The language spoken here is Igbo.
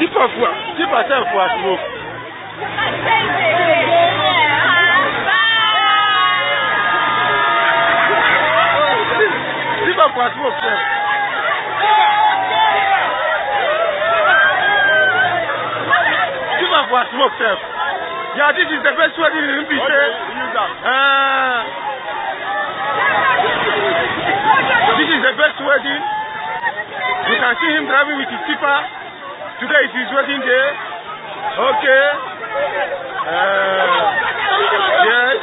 Keep yourself for a smoke. Keep up for a smoke, sir. Keep up for a smoke, sir. Yeah, this is the best wedding in Mbi, sir. This is the best wedding. You can see him driving with his tipper. Today is his wedding day. Okay. Yes.